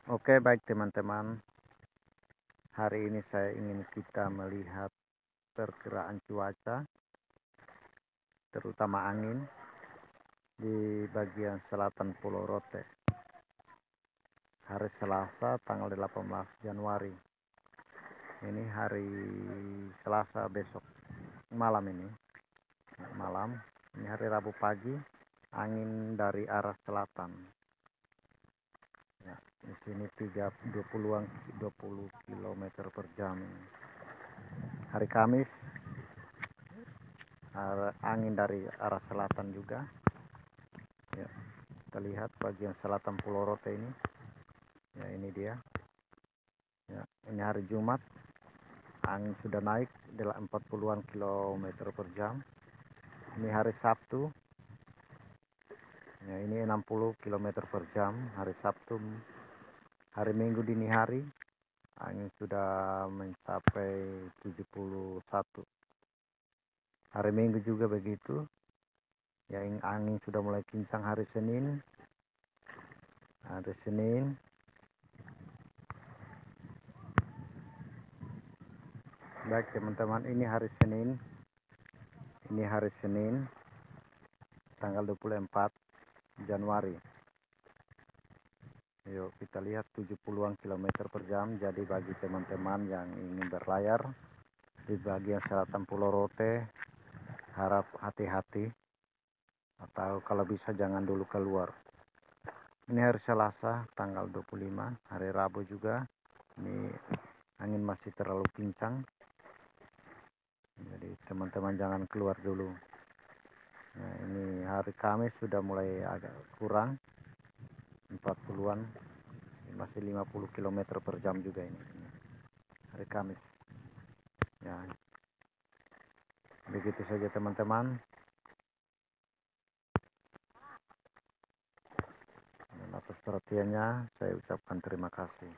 Oke, baik teman-teman. Hari ini saya ingin kita melihat perkiraan cuaca, terutama angin di bagian selatan Pulau Rote. Hari Selasa, tanggal 18 Januari. Ini hari Selasa besok malam ini. Malam. Ini hari Rabu pagi, angin dari arah selatan. Ya, di sini 20 km per jam. Hari Kamis angin dari arah selatan juga. Ya, kita lihat bagian selatan Pulau Rote ini. Ya, ini dia. Ya, ini hari Jumat, angin sudah naik 40-an km per jam. Ini hari Sabtu. Ya, ini 60 km per jam hari Sabtu. Hari Minggu dini hari angin sudah mencapai 71. Hari Minggu juga begitu. Ya, angin sudah mulai kencang hari Senin. Hari Senin baik teman-teman, ini hari Senin. Ini hari Senin tanggal 24 Januari. Yuk kita lihat 70-an km per jam. Jadi bagi teman-teman yang ingin berlayar di bagian selatan Pulau Rote, harap hati-hati, atau kalau bisa jangan dulu keluar. Ini hari Selasa tanggal 25, hari Rabu juga. Ini angin masih terlalu kencang, jadi teman-teman jangan keluar dulu. Nah, ini hari Kamis sudah mulai agak kurang, 40-an, masih 50 km per jam juga ini hari Kamis. Ya, begitu saja teman-teman. Dan atas perhatiannya saya ucapkan terima kasih.